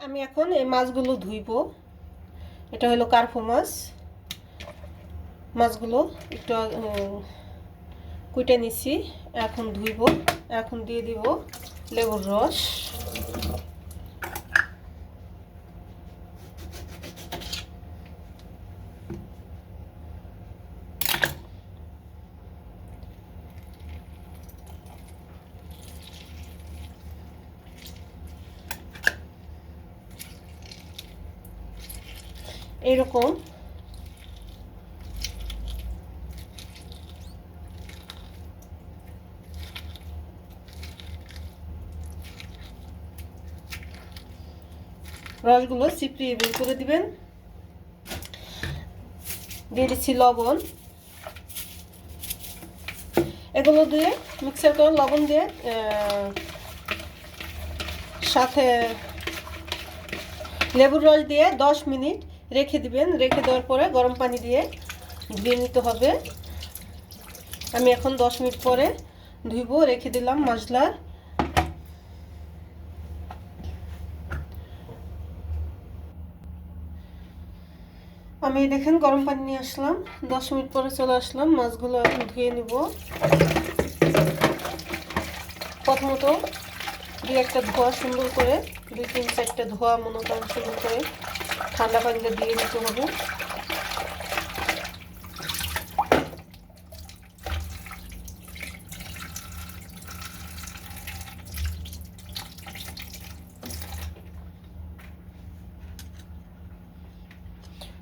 আমি এখন এই মাছগুলো ধুইব। এটা হলো কার্পু মাছ। মাছগুলো একটু কুইটে নিছি, এখন ধুইব। এখন দিয়ে দিব লেবুর রস। এরকম রসগুলো চিপড়িয়ে বের করে দিবেন। দিয়ে দিচ্ছি লবণ। এগুলো দিয়ে মিক্সার করে লবণ দিয়ে সাথে লেবুর রস দিয়ে 10 মিনিট রেখে দিবেন। রেখে দেওয়ার পরে গরম পানি দিয়ে ধুয়ে নিতে হবে। আমি এখন 10 মিনিট পরে ধুইব। রেখে দিলাম মশলা। আমি দেখেন গরম পানি নিয়ে আসলাম। 10 মিনিট পরে চলে আসলাম। মাছগুলো এখন ধুয়ে নিব। প্রথমত একটা ধোয়া সুন্দর করে 2-3-4টা ধোয়া মনে করেন সুন্দর করে ঠান্ডা পানিতে দিয়ে নিতে হবে।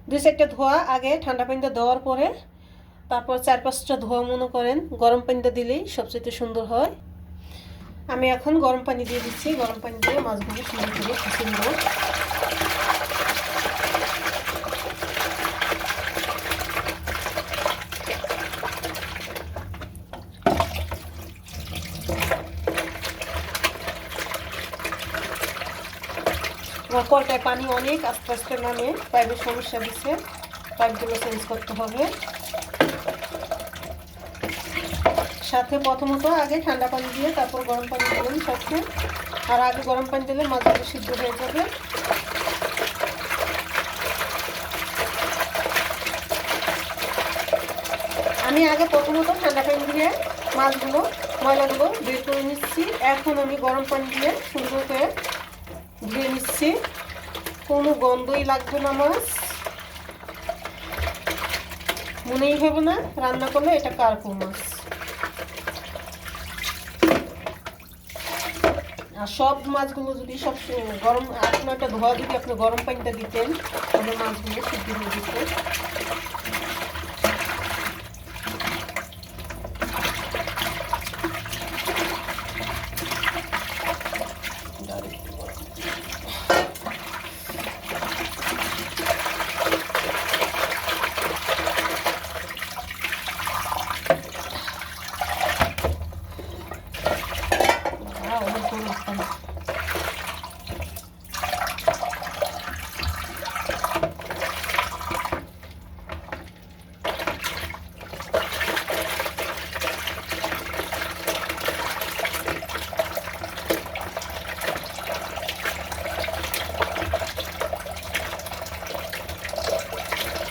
দুই চারটা ধোয়া আগে ঠান্ডা পানিতে দেওয়ার পরে তারপর 4-5টা ধোয়া মনে করেন গরম পানিতে দিলেই সবচেয়ে সুন্দর হয়। আমি এখন গরম পানি দিয়ে দিচ্ছি। গরম পানি দিয়ে মাছগুলো সুন্দর করে কষিয়ে নেব। আমার কলটায় পানি অনেক আস্তে আস্তে নামে, পাইপের সমস্যা দিচ্ছে, পাইপগুলো চেঞ্জ করতে হবে। সাথে প্রথমত আগে ঠান্ডা পানি দিয়ে তারপর গরম পানি দিলেন সাথে, আর আগে গরম পানি দিলে মাছগুলো সিদ্ধ হয়ে যাবে। আমি আগে প্রথমত ঠান্ডা পানি দিয়ে মাছগুলো ময়লাগুলো বের করে নিচ্ছি। এখন আমি গরম পানি দিয়ে সুন্দর করে ধুয়ে নিচ্ছি। কোনো গন্ধই লাগবে না, মাছ মনেই হবে না রান্না করলে এটা কার্পু মাছ। আর সব মাছগুলো যদি সব গরম 8-9টা ধোয়া যদি আপনি গরম পানিটা দিতেন তাহলে মাছগুলো সিদ্ধ হয়ে যেত।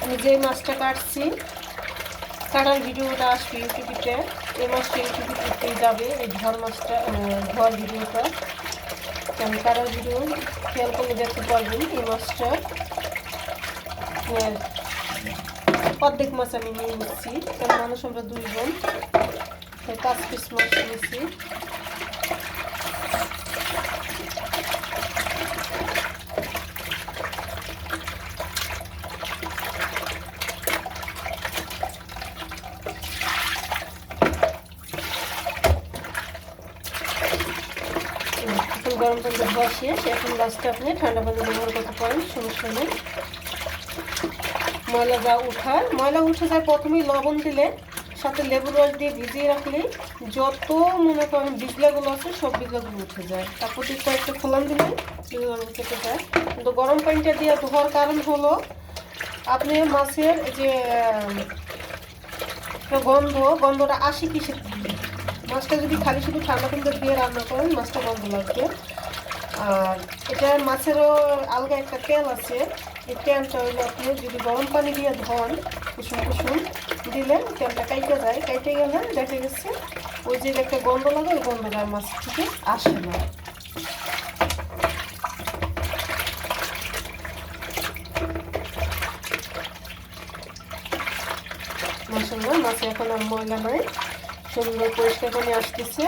আমি যে মাছটা কাটছি কাটার ভিডিওটা আসবে ইউটিউবে। এই মাছটা ইউটিউবে যাবে, এই ঝড় মাছটা ঝড় ভিডিওটা আমি কাটার ভিডিও খেয়াল করলে দেখতে পারবেন। এই মাছটা অর্ধেক মাছ আমি নিয়ে নিচ্ছি, কারণ মানুষ আমরা 2 জন, 5 পিস মাছ নিয়েছি। গরম পানিতে ধোয়া শেষ। এখন গাছটা আপনি ঠান্ডা পানি ব্যবহার করতে পারেন, সমস্যা নেই। ময়লা উঠে যায় প্রথমেই লবণ দিলে, সাথে লেবুর রস দিয়ে ভিজিয়ে রাখলে যত মনে করেন বিজলাগুলো আছে সব বিজলাগুলো উঠে যায়। তারপর দিয়ে কয়েকটা ফোলান দিলে বিজলাগুলো কেটে যায়। কিন্তু গরম পানিটা দিয়ে ধোয়ার কারণ হলো আপনি মাছের যে গন্ধটা আসে কিসের, মাছটা যদি খালি শুধু ঠান্ডা পানিতে দিয়ে রান্না করেন মাছটা গন্ধ লাগবে। আর এটা মাছেরও আলগা একটা তেল আছে, এই তেলটা হইলো আপনি যদি গরম পানি দিয়ে ধোন কুসুম কুসুম দিলে তেলটা কাইটে যায়, কাইটে গেলে দেখা গেছে ওই যে একটা গন্ধ লাগে ওই গন্ধটা মাছ থেকে আসে না। মাশাআল্লাহ মাছে এখন আর ময়লা নাই, সুন্দর পরিষ্কার করে আসতেছে।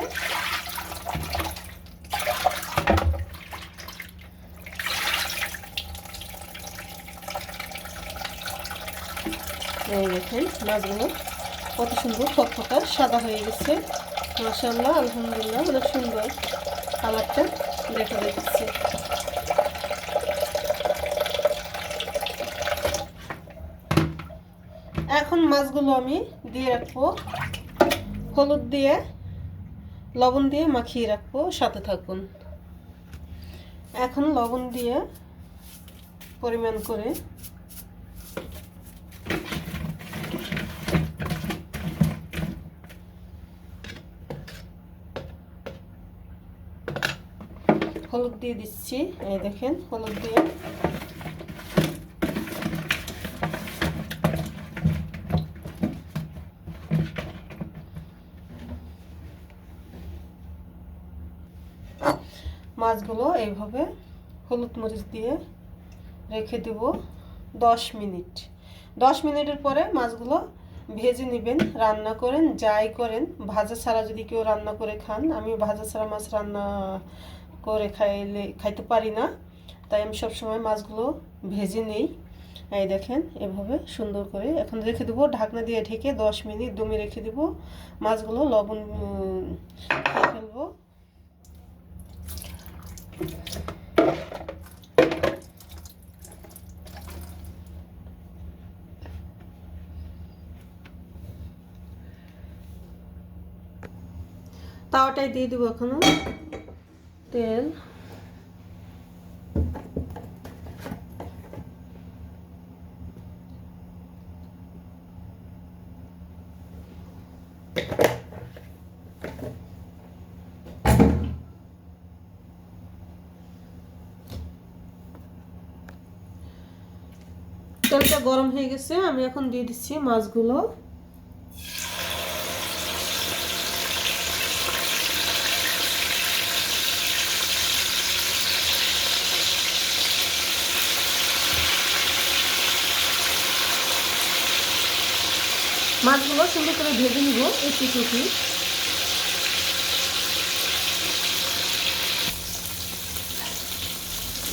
এই দেখেন মাছগুলো কত সুন্দর ফকফকা সাদা হয়ে গেছে। মাশাআল্লাহ আলহামদুলিল্লাহ অনেক সুন্দর কালারটা দেখা যাচ্ছে। এখন মাছগুলো আমি দিয়ে রাখবো, হলুদ দিয়ে লবণ দিয়ে মাখিয়ে রাখবো, সাথে থাকুন। এখন লবণ দিয়ে পরিমাণ করে হলুদ দিয়ে দিচ্ছি, এই দেখেন হলুদ দিয়ে মাছগুলো এইভাবে হলুদ মরিচ দিয়ে রেখে দেব 10 মিনিট। 10 মিনিটের পরে মাছগুলো ভেজে নেবেন। রান্না করেন যাই করেন, ভাজা ছাড়া যদি কেউ রান্না করে খান, আমি ভাজা ছাড়া মাছ রান্না করে খাইতে পারি না, তাই আমি সবসময় মাছগুলো ভেজে নেই। এই দেখেন এভাবে সুন্দর করে এখন রেখে দেবো, ঢাকনা দিয়ে ঢেকে 10 মিনিট দমে রেখে দেবো। মাছগুলো লবণ খেয়ে ফেলবো। তাওয়াটাই দিয়ে দেবো এখনো তেল। তেলটা গরম হয়ে গেছে, আমি এখন দিয়ে দিচ্ছি মাছগুলো। মাছগুলো সুন্দর করে ভেজে নিব একটু।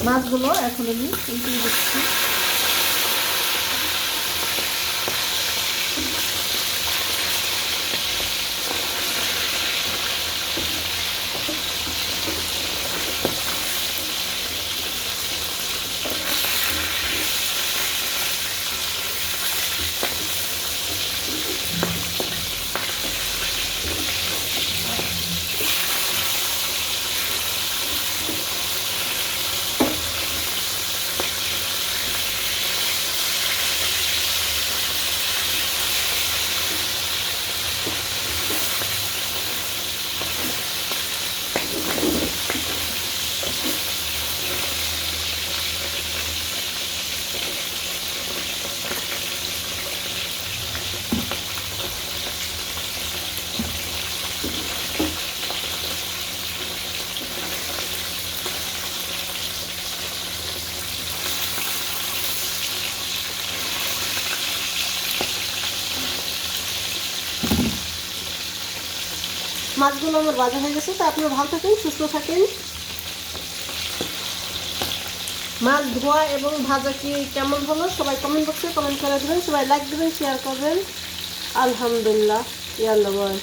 মাছগুলো এখন আমি উল্টে দিচ্ছি। মাছগুলো আমার ভাজা হয়ে গেছে, তা আপনারা ভালো থাকেন, সুস্থ থাকেন। মাছ ধোয়া এবং ভাজা কি কেমন হলো সবাই কমেন্ট বক্সে কমেন্ট করে দেবেন, সবাই লাইক দেবেন, শেয়ার করবেন। আলহামদুলিল্লাহ, ইয়াল্লাহ বয়।